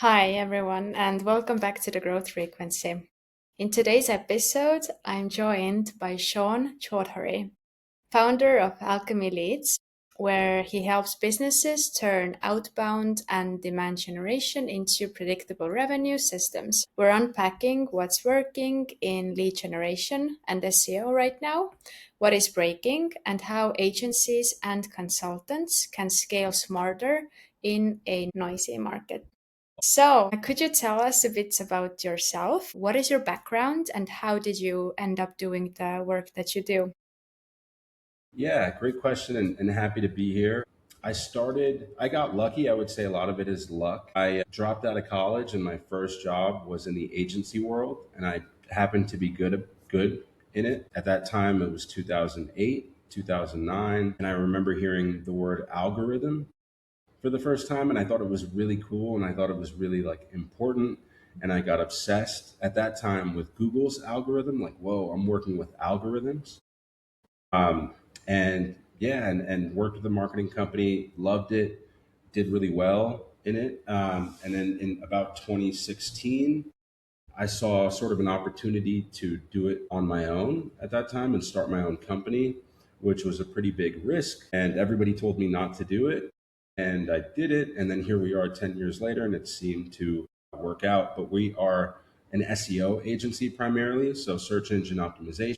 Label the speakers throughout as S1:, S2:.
S1: Hi, everyone, and welcome back to the Growth Frequency. In today's episode, I'm joined by Chaudhary, founder of Alchemy Leads, where he helps businesses turn outbound and demand generation into predictable revenue systems. We're unpacking what's working in lead generation and SEO right now, what is breaking, and how agencies and consultants can scale smarter in a noisy market. So, could you tell us a bit about yourself? What is your background and how did you end up doing the work that you do?
S2: Yeah, great question and happy to be here. I got lucky. I would say a lot of it is luck. I dropped out of college and my first job was in the agency world and I happened to be good in it. At that time, it was 2008, 2009. And I remember hearing the word algorithm for the first time and I thought it was really cool and I thought it was really like important. And I got obsessed at that time with Google's algorithm. Like, whoa, I'm working with algorithms. Um, and yeah, and worked with a marketing company, loved it, did really well in it. And then in about 2016, I saw sort of an opportunity to do it on my own at that time and start my own company, which was a pretty big risk. And everybody told me not to do it. And I did it. And then here we are 10 years later, and it seemed to work out. But we are an SEO agency primarily, so search engine optimization.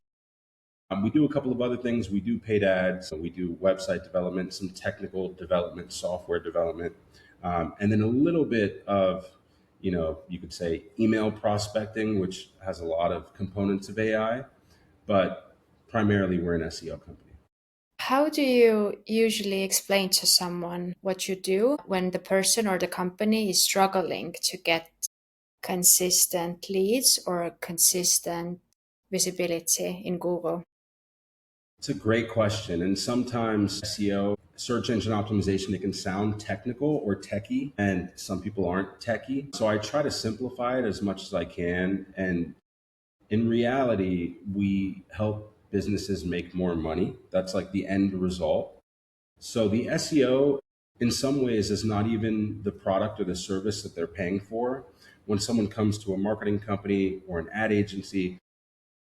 S2: We do a couple of other things. We do paid ads, so we do website development, some technical development, software development, and then a little bit of, you could say email prospecting, which has a lot of components of AI, but primarily we're an SEO company.
S1: How do you usually explain to someone what you do when the person or the company is struggling to get consistent leads or consistent visibility in Google?
S2: It's a great question. And sometimes SEO, search engine optimization, it can sound technical or techie, and some people aren't techie. So I try to simplify it as much as I can. And in reality, we help businesses make more money. That's like the end result. So the SEO, in some ways, is not even the product or the service that they're paying for. When someone comes to a marketing company or an ad agency,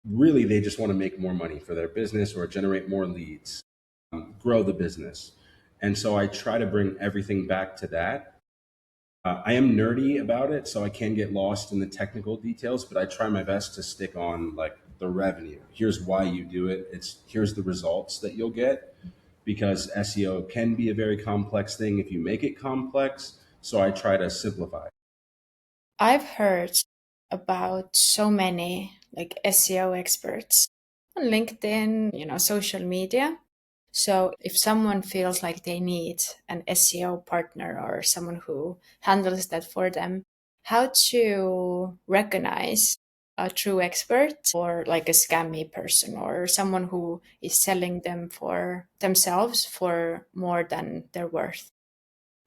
S2: really they just want to make more money for their business or generate more leads, grow the business. And so I try to bring everything back to that. I am nerdy about it, so I can get lost in the technical details, but I try my best to stick on like the revenue. Here's why you do it. Here's the results that you'll get because SEO can be a very complex thing if you make it complex. So I try to simplify.
S1: I've heard about so many like SEO experts on LinkedIn, social media. So if someone feels like they need an SEO partner or someone who handles that for them, how to recognize a true expert or like a scammy person or someone who is selling them for themselves for more than they're worth.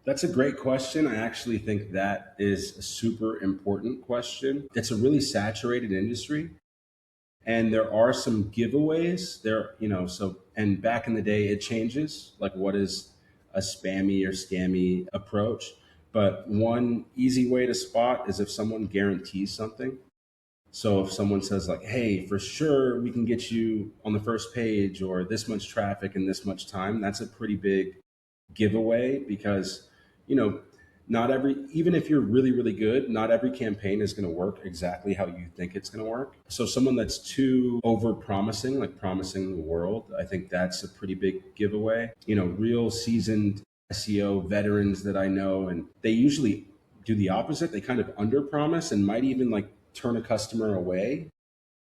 S2: That's a great question. I actually think that is a super important question. It's a really saturated industry and there are some giveaways there, and back in the day it changes like what is a spammy or scammy approach. But one easy way to spot is if someone guarantees something. So if someone says like, "Hey, for sure we can get you on the first page or this much traffic in this much time," that's a pretty big giveaway because, you know, not every, even if you're really, really good, not every campaign is going to work exactly how you think it's going to work. So someone that's too over promising, like promising the world, I think that's a pretty big giveaway. Real seasoned SEO veterans that I know, and they usually do the opposite. They kind of under promise and might even like turn a customer away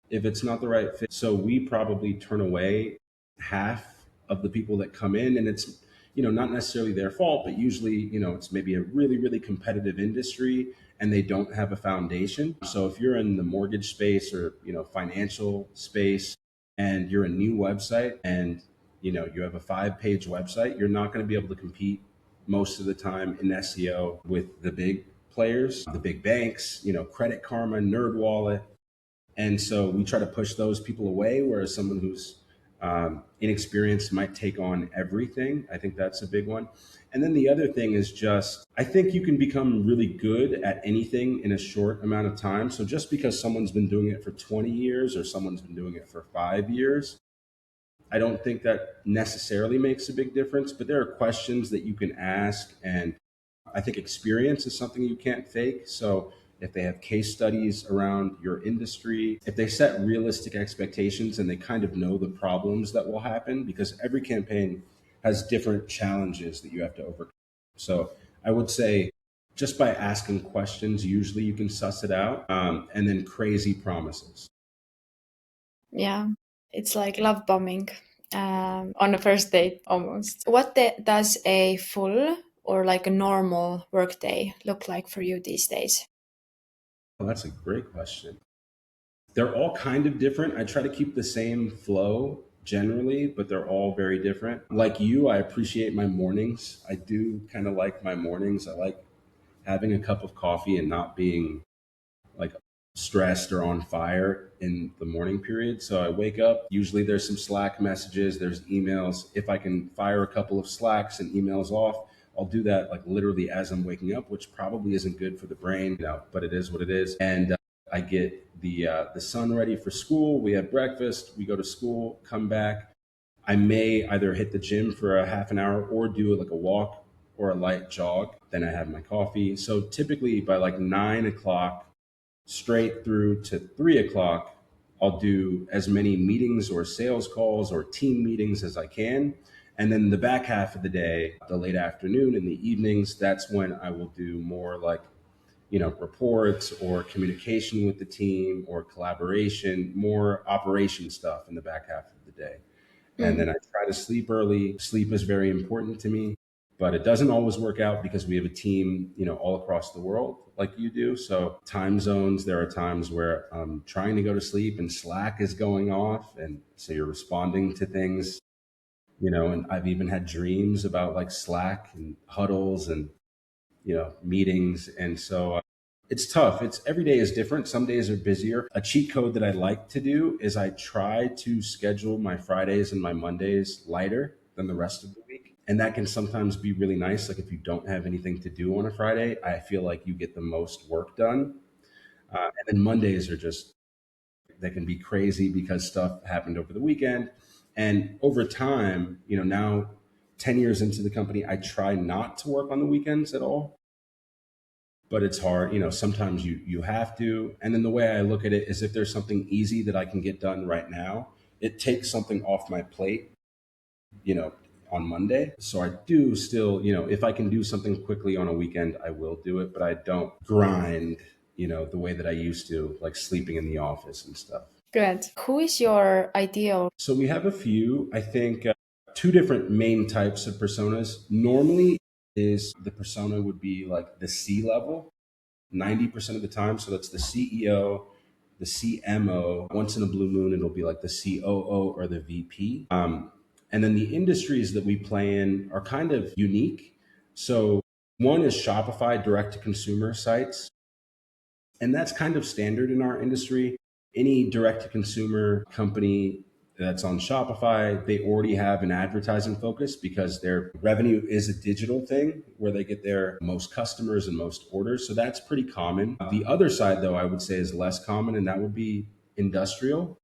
S2: if it's not the right fit. So we probably turn away half of the people that come in, and it's not necessarily their fault, but usually it's maybe a really really competitive industry and they don't have a foundation. So if you're in the mortgage space or financial space and you're a new website and you have a 5-page website, you're not going to be able to compete most of the time in SEO with the big players, the big banks, Credit Karma, NerdWallet. And so we try to push those people away, whereas someone who's Inexperience might take on everything. I think that's a big one. And then the other thing is just, I think you can become really good at anything in a short amount of time. So just because someone's been doing it for 20 years or someone's been doing it for 5 years, I don't think that necessarily makes a big difference, but there are questions that you can ask. And I think experience is something you can't fake. So if they have case studies around your industry, if they set realistic expectations and they kind of know the problems that will happen, because every campaign has different challenges that you have to overcome. So I would say just by asking questions, usually you can suss it out, and then crazy promises.
S1: Yeah, it's like love bombing on a first date almost. What does a full or like a normal workday look like for you these days?
S2: Well, that's a great question. They're all kind of different. I try to keep the same flow generally, but they're all very different. Like you, I appreciate my mornings. I do kind of like my mornings. I like having a cup of coffee and not being like stressed or on fire in the morning period. So I wake up, usually there's some Slack messages, there's emails. If I can fire a couple of Slacks and emails off, I'll do that like literally as I'm waking up, which probably isn't good for the brain, but it is what it is. And I get the son ready for school. We have breakfast, we go to school, come back. I may either hit the gym for a half an hour or do like a walk or a light jog. Then I have my coffee. So typically by like 9 o'clock, straight through to 3 o'clock, I'll do as many meetings or sales calls or team meetings as I can. And then the back half of the day, the late afternoon and the evenings, that's when I will do more like, reports or communication with the team or collaboration, more operation stuff in the back half of the day. And
S1: Mm.
S2: then I try to sleep early. Sleep is very important to me, but it doesn't always work out because we have a team, all across the world like you do. So time zones, there are times where I'm trying to go to sleep and Slack is going off. And so you're responding to things, and I've even had dreams about like Slack and huddles and, meetings. And so it's tough. It's every day is different. Some days are busier. A cheat code that I like to do is I try to schedule my Fridays and my Mondays lighter than the rest of the week. And that can sometimes be really nice. Like if you don't have anything to do on a Friday, I feel like you get the most work done. And then Mondays are just, they can be crazy because stuff happened over the weekend. And over time, now 10 years into the company, I try not to work on the weekends at all, but it's hard. Sometimes you have to. And then the way I look at it is if there's something easy that I can get done right now, it takes something off my plate, you know, on Monday. So I do still, if I can do something quickly on a weekend, I will do it, but I don't grind, the way that I used to, like sleeping in the office and stuff.
S1: Good. Who is your ideal?
S2: So we have a few, I think, two different main types of personas. Normally is the persona would be like the C level 90% of the time. So that's the CEO, the CMO. Once in a blue moon, it'll be like the COO or the VP. And then the industries that we play in are kind of unique. So one is Shopify direct to consumer sites. And that's kind of standard in our industry. Any direct to consumer company that's on Shopify, they already have an advertising focus because their revenue is a digital thing where they get their most customers and most orders. So that's pretty common. The other side, though, I would say is less common, and that would be industrial,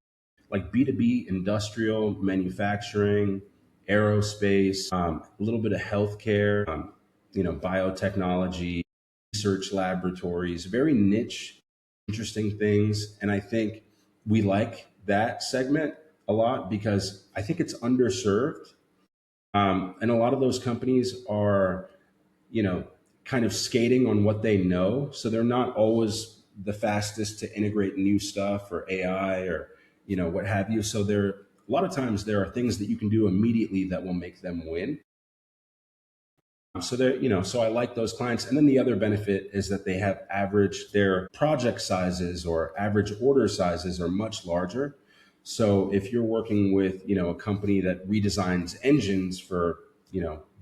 S2: like B2B, industrial, manufacturing, aerospace, a little bit of healthcare, biotechnology, research laboratories, very niche, interesting things. And I think we like that segment a lot because I think it's underserved. And a lot of those companies are, you know, kind of skating on what they know. So they're not always the fastest to integrate new stuff or AI or, what have you. So there, a lot of times there are things that you can do immediately that will make them win. So there, so I like those clients. And then the other benefit is that they have their project sizes or average order sizes are much larger. So if you're working with, a company that redesigns engines for,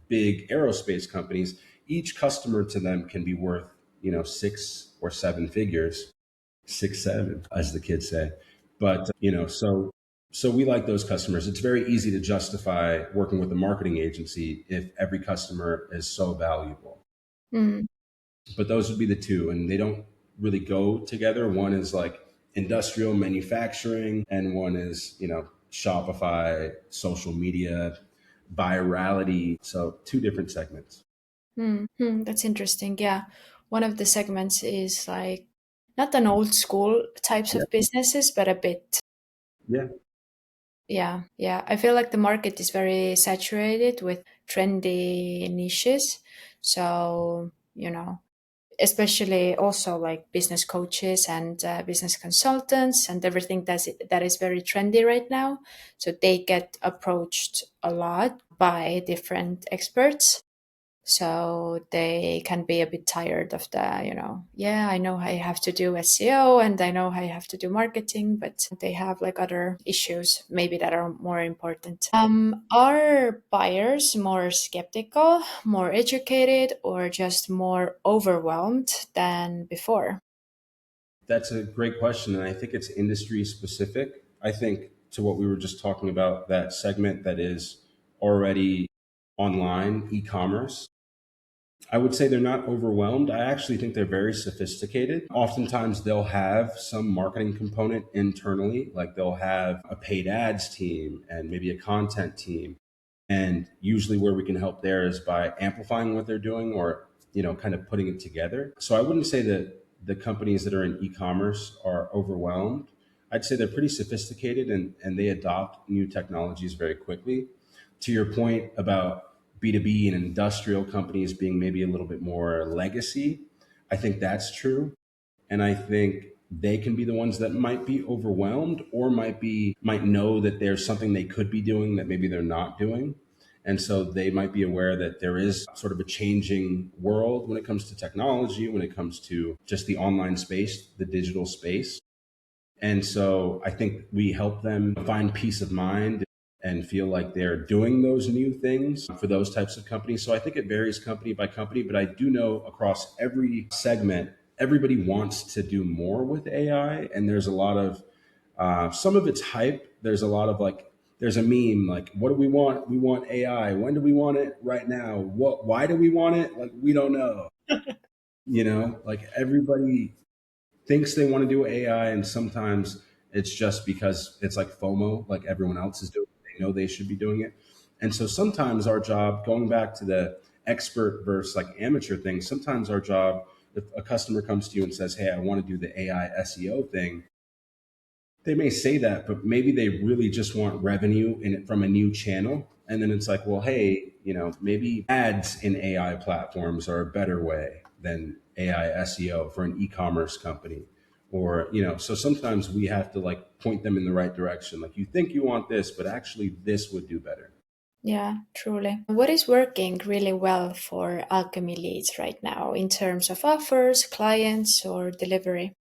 S2: big aerospace companies, each customer to them can be worth, 6 or 7 figures, 6, 7, as the kids say. But, so So we like those customers. It's very easy to justify working with a marketing agency if every customer is so valuable.
S1: Mm.
S2: But those would be the two, and they don't really go together. One is like industrial manufacturing, and one is, Shopify, social media, virality. So two different segments.
S1: That's interesting. Yeah. One of the segments is like not an old school types
S2: Yeah.
S1: of businesses, but a bit.
S2: Yeah.
S1: Yeah. Yeah. I feel like the market is very saturated with trendy niches. So, especially also like business coaches and business consultants and everything that is very trendy right now. So they get approached a lot by different experts. So they can be a bit tired of yeah, I know I have to do SEO and I know I have to do marketing, but they have like other issues maybe that are more important. Are buyers more skeptical, more educated, or just more overwhelmed than before?
S2: That's a great question. And I think it's industry specific. I think to what we were just talking about, that segment that is already online, e commerce, I would say they're not overwhelmed. I actually think they're very sophisticated. Oftentimes, they'll have some marketing component internally, like they'll have a paid ads team and maybe a content team. And usually, where we can help there is by amplifying what they're doing or, kind of putting it together. So I wouldn't say that the companies that are in e commerce are overwhelmed. I'd say they're pretty sophisticated and they adopt new technologies very quickly. To your point about B2B and industrial companies being maybe a little bit more legacy, I think that's true. And I think they can be the ones that might be overwhelmed or might know that there's something they could be doing that maybe they're not doing. And so they might be aware that there is sort of a changing world when it comes to technology, when it comes to just the online space, the digital space. And so I think we help them find peace of mind and feel like they're doing those new things for those types of companies. So I think it varies company by company, but I do know across every segment, everybody wants to do more with AI. And there's a lot of, some of it's hype. There's a lot of like, there's a meme like, what do we want? We want AI. When do we want it? Right now. Why do we want it? Like, we don't know. Like everybody thinks they want to do AI, and sometimes it's just because it's like FOMO, like everyone else is doing it. They know they should be doing it. And so sometimes our job, going back to the expert versus like amateur thing, sometimes our job, if a customer comes to you and says, hey, I want to do the AI SEO thing, they may say that, but maybe they really just want revenue in it from a new channel. And then it's like, well, hey, maybe ads in AI platforms are a better way than AI SEO for an e-commerce company. Or, so sometimes we have to like point them in the right direction. Like you think you want this, but actually this would do better.
S1: Yeah, truly. What is working really well for Alchemy Leads right now in terms of offers, clients, or delivery?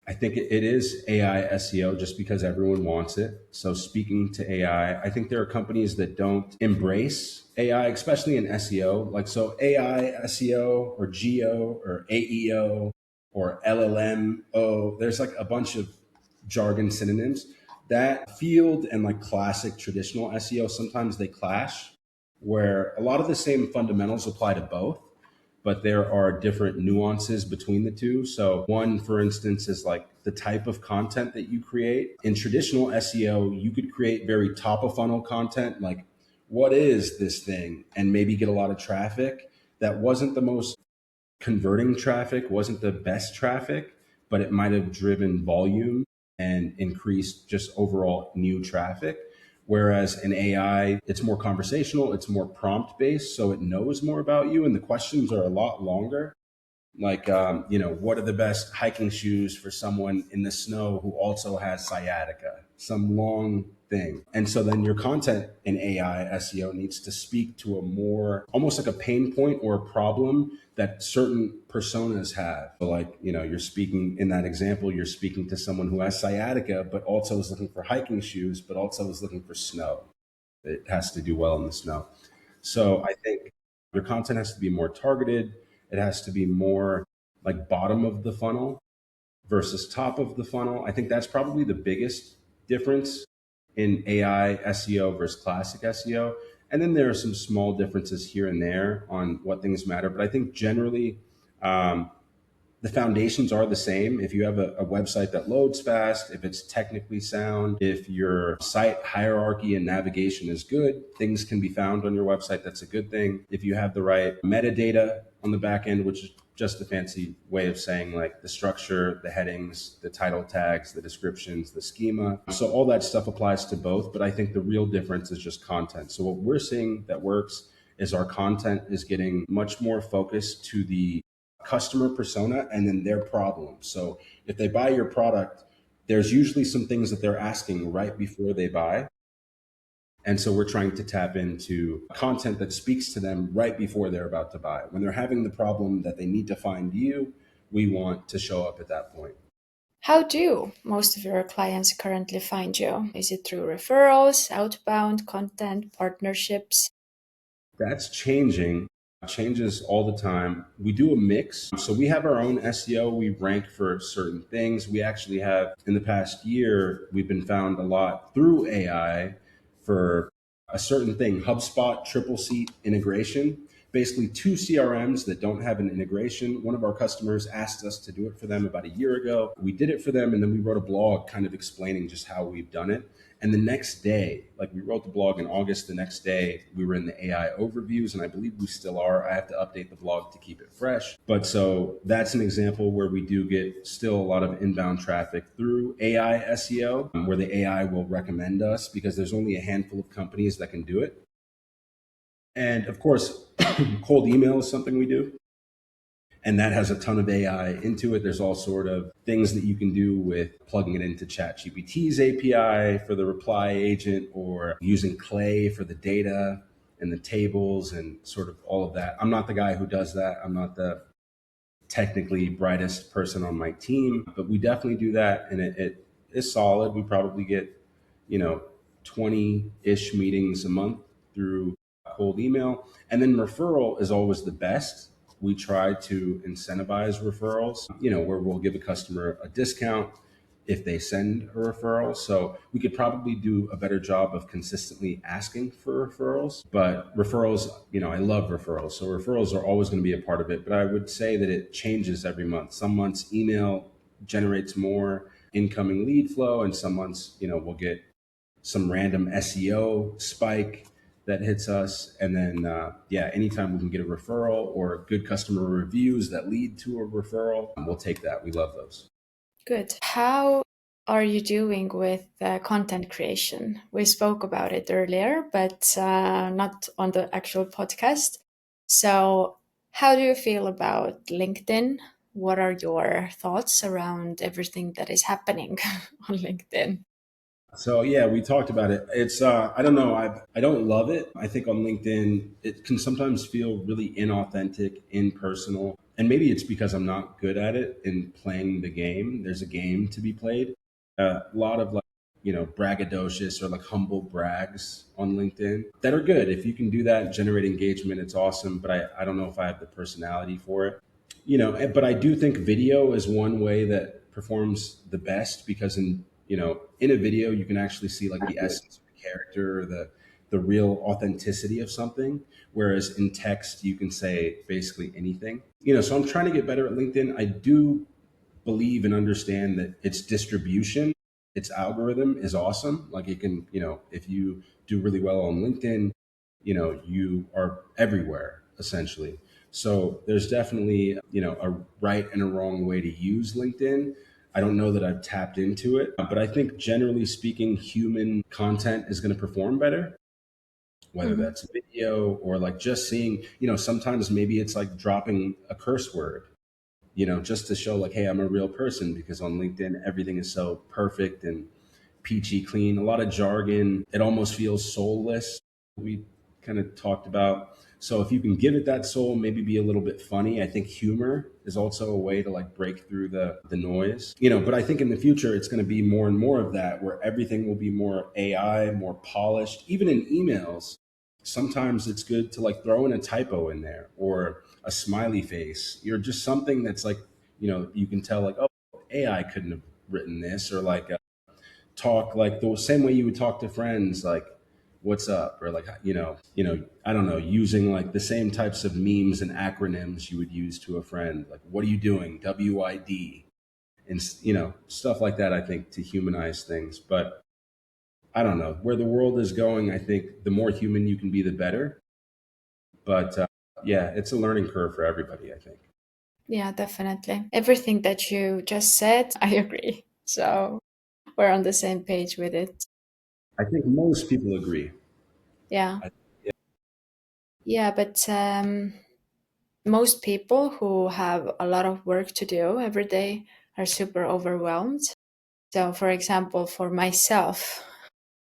S2: I think it is AI SEO just because everyone wants it. So speaking to AI, I think there are companies that don't embrace AI, especially in SEO. Like so AI SEO or GEO or AEO or LLMO. There's like a bunch of jargon synonyms. That field and like classic traditional SEO, sometimes they clash where a lot of the same fundamentals apply to both, but there are different nuances between the two. So, one, for instance, is like the type of content that you create. In traditional SEO, you could create very top of funnel content, like, what is this thing? And maybe get a lot of traffic. That wasn't the most converting traffic, wasn't the best traffic, but it might have driven volume and increased just overall new traffic. Whereas in AI, it's more conversational, it's more prompt based, so it knows more about you, and the questions are a lot longer. Like, what are the best hiking shoes for someone in the snow who also has sciatica? Some long thing. And so then your content in AI SEO needs to speak to a more, almost like a pain point or a problem that certain personas have. So like, you're speaking in that example, you're speaking to someone who has sciatica, but also is looking for hiking shoes, but also is looking for snow. It has to do well in the snow. So I think your content has to be more targeted. It has to be more like bottom of the funnel versus top of the funnel. I think that's probably the biggest difference in AI SEO versus classic SEO. And then there are some small differences here and there on what things matter. But I think generally, um, the foundations are the same. If you have a website that loads fast, if it's technically sound, if your site hierarchy and navigation is good, things can be found on your website. That's a good thing. If you have the right metadata on the back end, which is just a fancy way of saying like the structure, the headings, the title tags, the descriptions, the schema. So all that stuff applies to both, but I think the real difference is just content. So what we're seeing that works is our content is getting much more focused to the customer persona and then their problems. So if they buy your product, there's usually some things that they're asking right before they buy. And so we're trying to tap into content that speaks to them right before they're about to buy. When they're having the problem that they need to find you, we want to show up at that point.
S1: How do most of your clients currently find you? Is it through referrals, outbound content, partnerships?
S2: That's changing, changes all the time. We do a mix. So we have our own SEO. We rank for certain things. We actually have, in the past year, we've been found a lot through AI for a certain thing, HubSpot triple seat integration. Basically, two CRMs that don't have an integration. One of our customers asked us to do it for them about a year ago. We did it for them, and then we wrote a blog kind of explaining just how we've done it. And the next day, like we wrote the blog in August, the next day we were in the AI overviews, and I believe we still are. I have to update the blog to keep it fresh. But so that's an example where we do get still a lot of inbound traffic through AI SEO, where the AI will recommend us because there's only a handful of companies that can do it. And of course, cold email is something we do. And that has a ton of AI into it. There's all sort of things that you can do with plugging it into ChatGPT's API for the reply agent or using Clay for the data and the tables and sort of all of that. I'm not the guy who does that. I'm not the technically brightest person on my team, but we definitely do that. And it is solid. We probably get, you know, 20-ish meetings a month through cold email. And then referral is always the best. We try to incentivize referrals, where we'll give a customer a discount if they send a referral. So we could probably do a better job of consistently asking for referrals. But referrals, I love referrals. So referrals are always going to be a part of it. But I would say that it changes every month. Some months email generates more incoming lead flow, and some months, we'll get some random SEO spike that hits us. And then, anytime we can get a referral or good customer reviews that lead to a referral, we'll take that. We love those.
S1: Good. How are you doing with content creation? We spoke about it earlier, but not on the actual podcast. So, how do you feel about LinkedIn? What are your thoughts around everything that is happening on LinkedIn?
S2: So yeah, we talked about it. It's I don't know. I don't love it. I think on LinkedIn it can sometimes feel really inauthentic, impersonal, and maybe it's because I'm not good at it in playing the game. There's a game to be played. A lot of like braggadocious or like humble brags on LinkedIn that are good. If you can do that, generate engagement, it's awesome. But I don't know if I have the personality for it. But I do think video is one way that performs the best because in a video you can actually see like the essence of the character or the real authenticity of something, whereas in text you can say basically anything. So I'm trying to get better at LinkedIn. I do believe and understand that its distribution, its algorithm is awesome. Like it can, if you do really well on LinkedIn, you are everywhere essentially. So there's definitely, a right and a wrong way to use LinkedIn. I don't know that I've tapped into it, but I think generally speaking, human content is going to perform better, whether
S1: Mhm.
S2: that's video or like just seeing, sometimes maybe it's like dropping a curse word, just to show like, hey, I'm a real person, because on LinkedIn, everything is so perfect and peachy clean, a lot of jargon. It almost feels soulless. We kind of talked about. So if you can give it that soul, maybe be a little bit funny. I think humor is also a way to like break through the noise. But I think in the future it's going to be more and more of that, where everything will be more AI, more polished. Even in emails, sometimes it's good to like throw in a typo in there or a smiley face. You're just something that's like, you can tell like, oh, AI couldn't have written this, or like talk like the same way you would talk to friends, like what's up, or like I don't know, using like the same types of memes and acronyms you would use to a friend, like what are you doing, WID, and stuff like that. I think to humanize things, but I don't know where the world is going. I think the more human you can be, the better. But yeah, it's a learning curve for everybody, I think.
S1: Yeah, definitely. Everything that you just said, I agree. So we're on the same page with it.
S2: I think most people agree.
S1: Yeah.
S2: I,
S1: Yeah, but most people who have a lot of work to do every day are super overwhelmed. So, for example, for myself,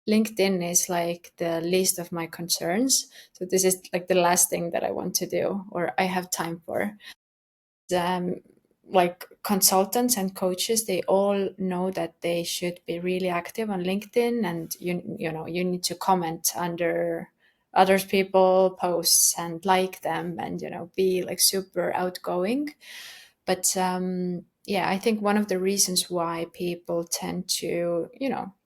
S1: LinkedIn is like the least of my concerns. So, this is like the last thing that I want to do or I have time for. um, like consultants and coaches, they all know that they should be really active on LinkedIn, and you need to comment under others people posts and like them, and be like super outgoing. But yeah, I think one of the reasons why people tend to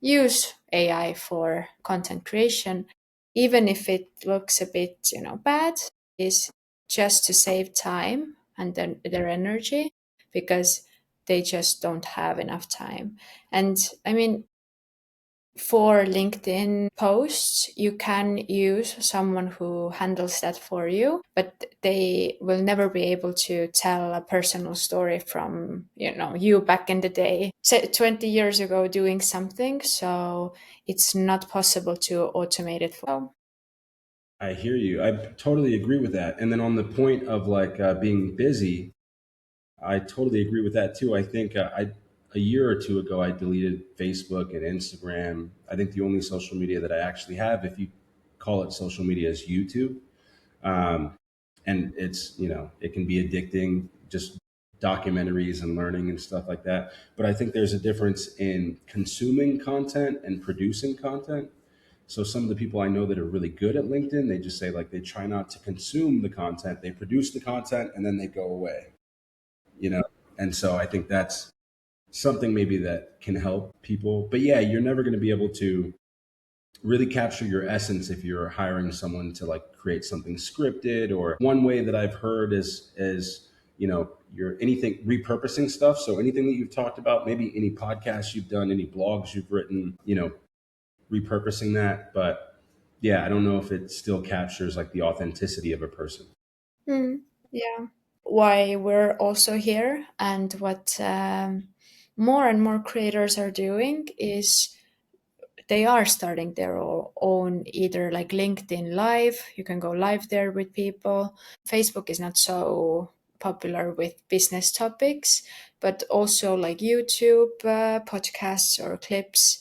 S1: use AI for content creation, even if it looks a bit bad, is just to save time and then their energy, because they just don't have enough time. And I mean, for LinkedIn posts, you can use someone who handles that for you, but they will never be able to tell a personal story from, you back in the day, say 20 years ago doing something. So it's not possible to automate it.
S2: I hear you. I totally agree with that. And then on the point of like being busy, I totally agree with that too. I think a year or two ago, I deleted Facebook and Instagram. I think the only social media that I actually have, if you call it social media, is YouTube. Um, and it's, it can be addicting, just documentaries and learning and stuff like that. But I think there's a difference in consuming content and producing content. So some of the people I know that are really good at LinkedIn, they just say like they try not to consume the content, they produce the content and then they go away, you know? And so I think that's something maybe that can help people. But yeah, you're never going to be able to really capture your essence if you're hiring someone to like create something scripted. Or one way that I've heard is you're anything repurposing stuff. So anything that you've talked about, maybe any podcasts you've done, any blogs you've written, repurposing that. But yeah, I don't know if it still captures like the authenticity of a person.
S1: Mm, yeah. Why we're also here, and what more and more creators are doing is they are starting their own, either like LinkedIn Live, you can go live there with people. Facebook is not so popular with business topics, but also like YouTube podcasts or clips,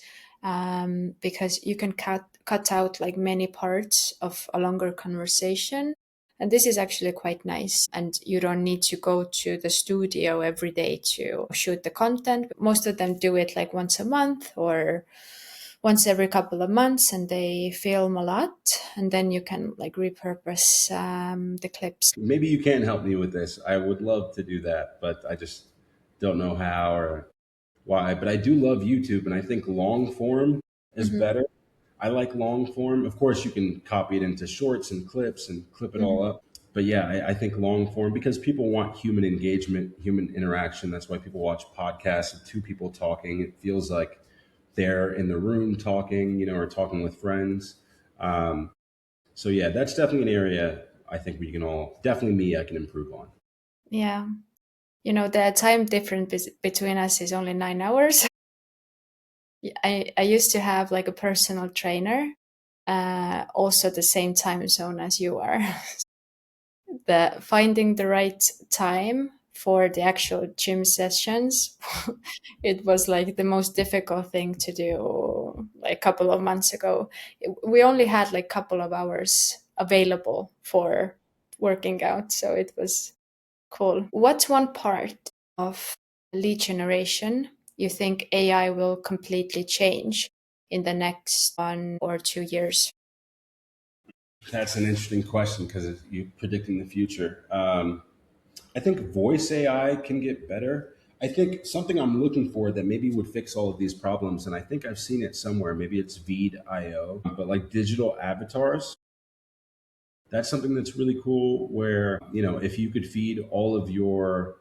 S1: because you can cut out like many parts of a longer conversation. And this is actually quite nice. And you don't need to go to the studio every day to shoot the content. Most of them do it like once a month or once every couple of months, and they film a lot, and then you can like repurpose the clips.
S2: Maybe you can help me with this. I would love to do that, but I just don't know how or why. But I do love YouTube, and I think long form is
S1: Mhm,
S2: better. I like long form. Of course, you can copy it into shorts and clips and clip it all
S1: mhm.
S2: up. But yeah, I think long form, because people want human engagement, human interaction. That's why people watch podcasts of two people talking. It feels like they're in the room talking, or talking with friends. Um, so yeah, that's definitely an area I think we can all, definitely me, I can improve on.
S1: Yeah, the time difference between us is only 9 hours. I used to have like a personal trainer, also the same time zone as you are. The finding the right time for the actual gym sessions, it was like the most difficult thing to do like a couple of months ago. We only had like a couple of hours available for working out, so it was cool. What's one part of lead generation you think AI will completely change in the next 1 or 2 years?
S2: That's an interesting question because you're predicting the future. I think voice AI can get better. I think something I'm looking for that maybe would fix all of these problems, and I think I've seen it somewhere. Maybe it's Veed.io, but like digital avatars. That's something that's really cool. Where if you could feed all of your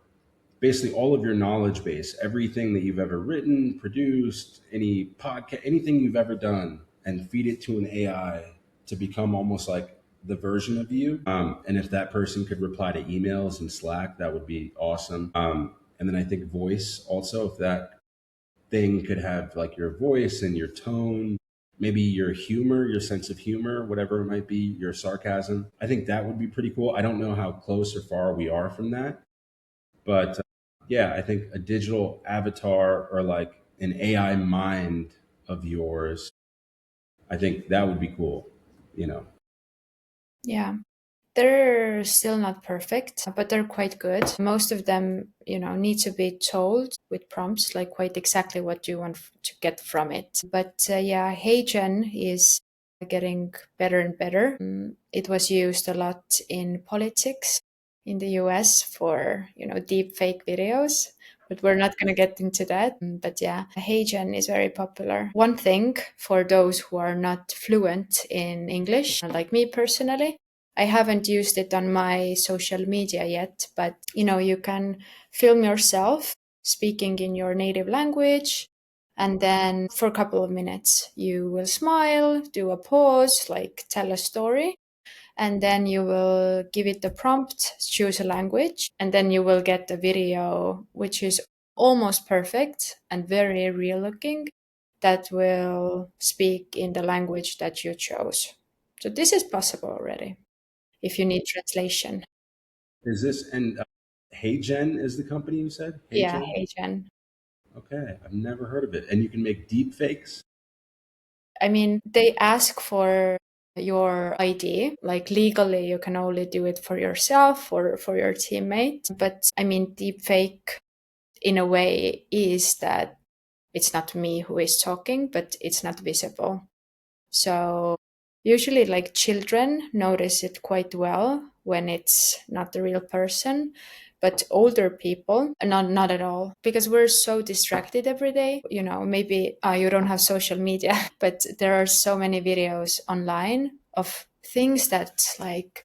S2: basically all of your knowledge base, everything that you've ever written, produced, any podcast, anything you've ever done, and feed it to an AI to become almost like the version of you. And if that person could reply to emails and Slack, that would be awesome. And then I think voice also, if that thing could have like your voice and your tone, maybe your humor, your sense of humor, whatever it might be, your sarcasm. I think that would be pretty cool. I don't know how close or far we are from that, but yeah, I think a digital avatar or like an AI mind of yours, I think that would be cool, you know.
S1: Yeah. They're still not perfect, but they're quite good. Most of them, need to be told with prompts, like quite exactly what you want to get from it. But yeah, HeyGen is getting better and better. It was used a lot in politics in the US for, deep fake videos. But we're not going to get into that. But yeah, HeyGen is very popular. One thing for those who are not fluent in English, like me personally, I haven't used it on my social media yet, but you can film yourself speaking in your native language, and then for a couple of minutes you will smile, do a pause, like tell a story, and then you will give it the prompt, choose a language, and then you will get a video which is almost perfect and very real looking that will speak in the language that you chose. So this is possible already if you need translation.
S2: Is this and HeyGen is the company you said?
S1: Yeah,
S2: HeyGen?
S1: hey Jen.
S2: Okay, I've never heard of it. And you can make deep fakes.
S1: I mean, they ask for your ID. Like legally, you can only do it for yourself or for your teammate. But I mean, deepfake in a way is that it's not me who is talking, but it's not visible. So usually, like children notice it quite well when it's not the real person, but older people, not at all, because we're so distracted every day. Maybe you don't have social media, but there are so many videos online of things that like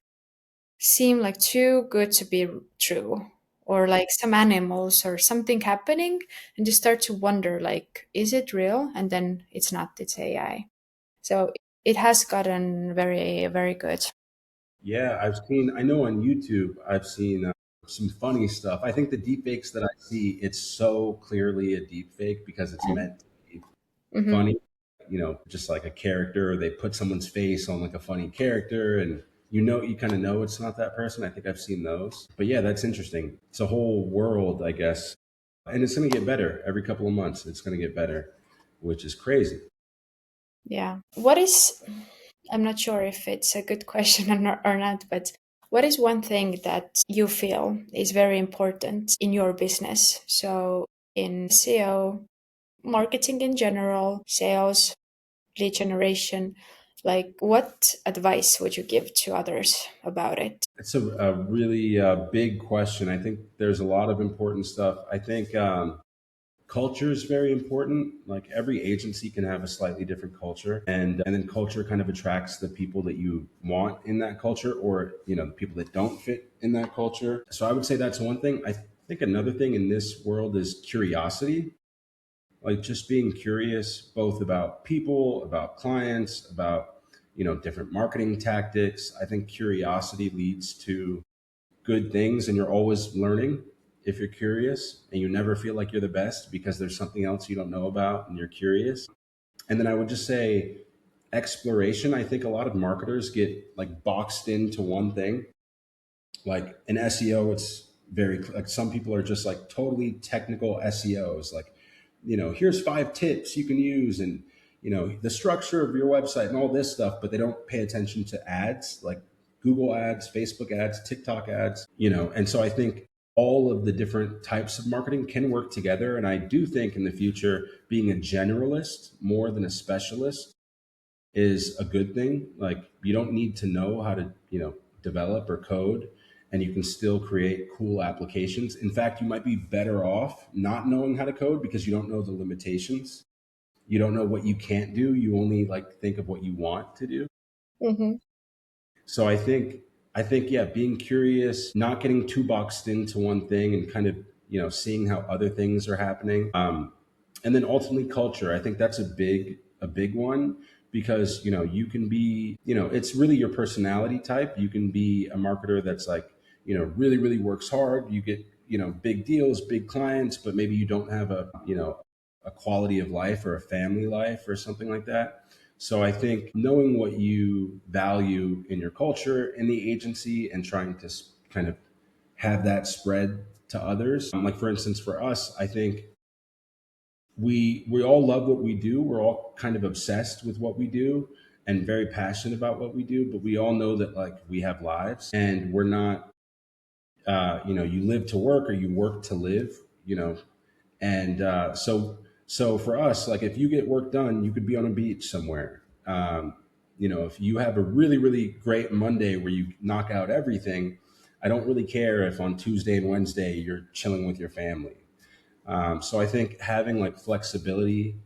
S1: seem like too good to be true, or like some animals or something happening, and you start to wonder like, is it real? And then it's not, it's AI. So it has gotten very, very good.
S2: Yeah, I know on YouTube, I've seen some funny stuff. I think the deep fakes that I see, it's so clearly a deep fake because it's meant to be
S1: Hmm.
S2: funny, just like a character. They put someone's face on like a funny character, and you kind of know it's not that person. I think I've seen those. But yeah, that's interesting. It's a whole world, I guess. And it's going to get better every couple of months. It's going to get better, which is crazy.
S1: Yeah. I'm not sure if it's a good question or not, but what is one thing that you feel is very important in your business? So in SEO, marketing in general, sales, lead generation, like what advice would you give to others about it?
S2: It's a really big question. I think there's a lot of important stuff. I think culture is very important. Like every agency can have a slightly different culture, and then culture kind of attracts the people that you want in that culture, or the people that don't fit in that culture. So I would say that's one thing. I think another thing in this world is curiosity, like just being curious both about people, about clients, about different marketing tactics. I think curiosity leads to good things, and you're always learning if you're curious, and you never feel like you're the best because there's something else you don't know about and you're curious. And then I would just say exploration. I think a lot of marketers get like boxed into one thing. Like in SEO, it's very like some people are just like totally technical SEOs. Like, here's 5 tips you can use, and the structure of your website and all this stuff, but they don't pay attention to ads like Google ads, Facebook ads, TikTok ads, and so I think all of the different types of marketing can work together. And I do think in the future, being a generalist more than a specialist is a good thing. Like you don't need to know how to, develop or code. and you can still create cool applications. In fact, you might be better off not knowing how to code because you don't know the limitations. You don't know what you can't do. You only like think of what you want to do.
S1: Hmm.
S2: So I think yeah, being curious, not getting too boxed into one thing, and kind of seeing how other things are happening. And then ultimately culture. I think that's a big one because you can be it's really your personality type. You can be a marketer that's like really really works hard. You get big deals, big clients, but maybe you don't have a quality of life or a family life or something like that. So I think knowing what you value in your culture, in the agency, and trying to kind of have that spread to others. Like for instance, for us, I think we all love what we do. We're all kind of obsessed with what we do and very passionate about what we do. But we all know that like we have lives, and we're not. You live to work or you work to live. And so for us, like if you get work done, you could be on a beach somewhere. If you have a really, really great Monday where you knock out everything, I don't really care if on Tuesday and Wednesday you're chilling with your family. So I think having like flexibility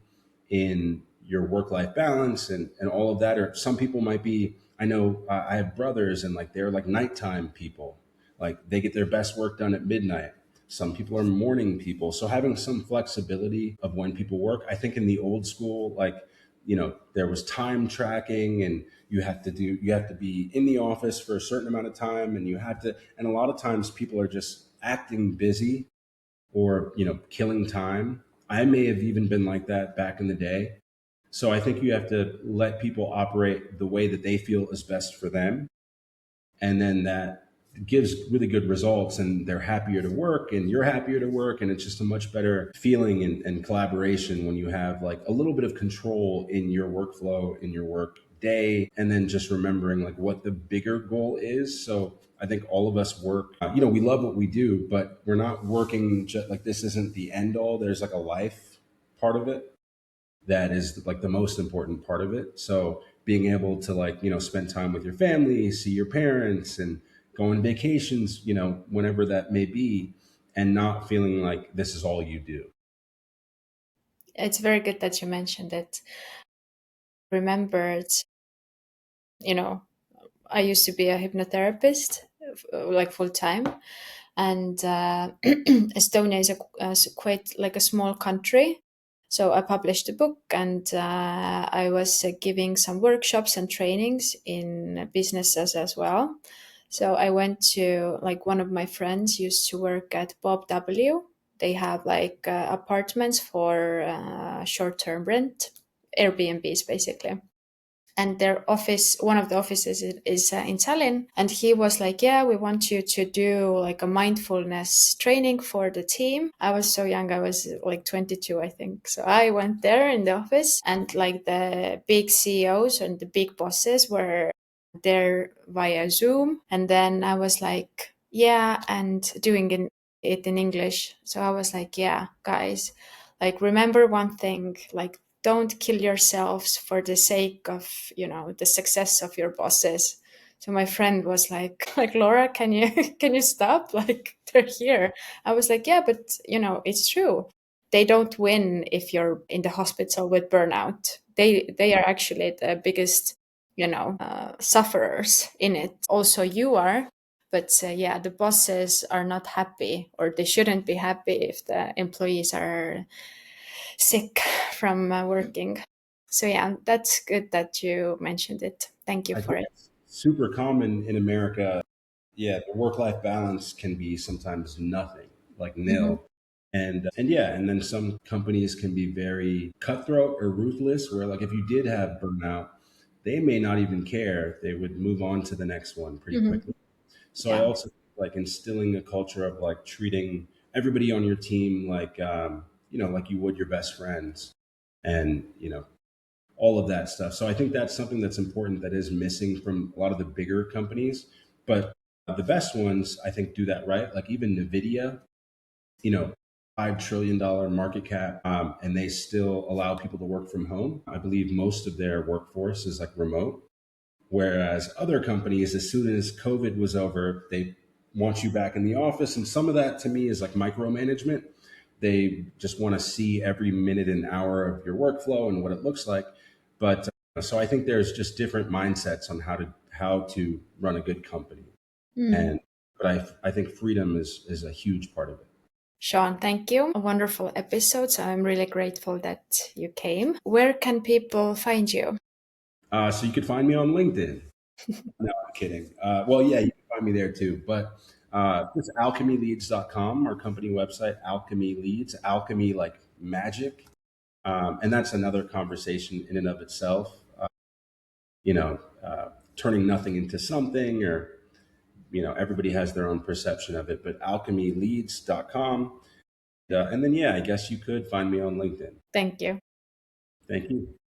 S2: in your work life balance and all of that, or some people might be, I know I have brothers and like they're like nighttime people, like they get their best work done at midnight. Some people are morning people. So having some flexibility of when people work, I think in the old school, like, there was time tracking, and you have to be in the office for a certain amount of time, and and a lot of times people are just acting busy or killing time. I may have even been like that back in the day. So I think you have to let people operate the way that they feel is best for them, and then that gives really good results, and they're happier to work and you're happier to work, and it's just a much better feeling and collaboration when you have like a little bit of control in your workflow, in your work day, and then just remembering like what the bigger goal is. So I think all of us work, we love what we do, but we're not working just like this isn't the end all. There's like a life part of it that is like the most important part of it. So being able to like, spend time with your family, see your parents, and go on vacations, whenever that may be, and not feeling like this is all you do.
S1: It's very good that you mentioned it. Remembered, you know, I used to be a hypnotherapist, like full time, and Estonia is quite like a small country. So I published a book, and I was giving some workshops and trainings in businesses as well. So I went to like one of my friends used to work at Bob W. They have like apartments for short-term rent, Airbnbs basically, and their office, one of the offices is in Tallinn. And he was like, yeah, we want you to do like a mindfulness training for the team. I was so young, I was like 22 I think, so I went there in the office, and like the big CEOs and the big bosses were there via Zoom. And then I was like, yeah, and doing it in English. So I was like, yeah, guys, like remember one thing, like don't kill yourselves for the sake of the success of your bosses. So my friend was like like, Laura, can you can you stop, like they're here. I was like, yeah, but it's true. They don't win if you're in the hospital with burnout. They are actually the biggest sufferers in it. Also you are. But yeah, the bosses are not happy, or they shouldn't be happy if the employees are sick from working. So yeah, that's good that you mentioned it. Thank you
S2: I
S1: for
S2: think
S1: it.
S2: it's super common in America. Yeah, the work-life balance can be sometimes nothing, like
S1: Hmm.
S2: nil. And yeah, and then some companies can be very cutthroat or ruthless, where like if you did have burnout, they may not even care. They would move on to the next one pretty
S1: Hmm.
S2: quickly. So I
S1: Yeah.
S2: also like instilling a culture of like treating everybody on your team like like you would your best friends, and all of that stuff. So I think that's something that's important that is missing from a lot of the bigger companies. But the best ones, I think, do that right. Like even NVIDIA, you know, $5 trillion market cap, and they still allow people to work from home. I believe most of their workforce is like remote. Whereas other companies, as soon as COVID was over, they want you back in the office. And some of that to me is like micromanagement. They just want to see every minute and hour of your workflow and what it looks like. But so I think there's just different mindsets on how to run a good company.
S1: Mm.
S2: And but I think freedom is a huge part of it.
S1: Sean, thank you. A wonderful episode. So I'm really grateful that you came. Where can people find you?
S2: So you could find me on LinkedIn. No, I'm kidding. Well, yeah, you can find me there too. But it's alchemyleads.com, our company website, Alchemy Leads, alchemy like magic. And that's another conversation in and of itself. You know, turning nothing into something, or, everybody has their own perception of it, but alchemyleads.com. And then, yeah, I guess you could find me on LinkedIn.
S1: Thank you.
S2: Thank you.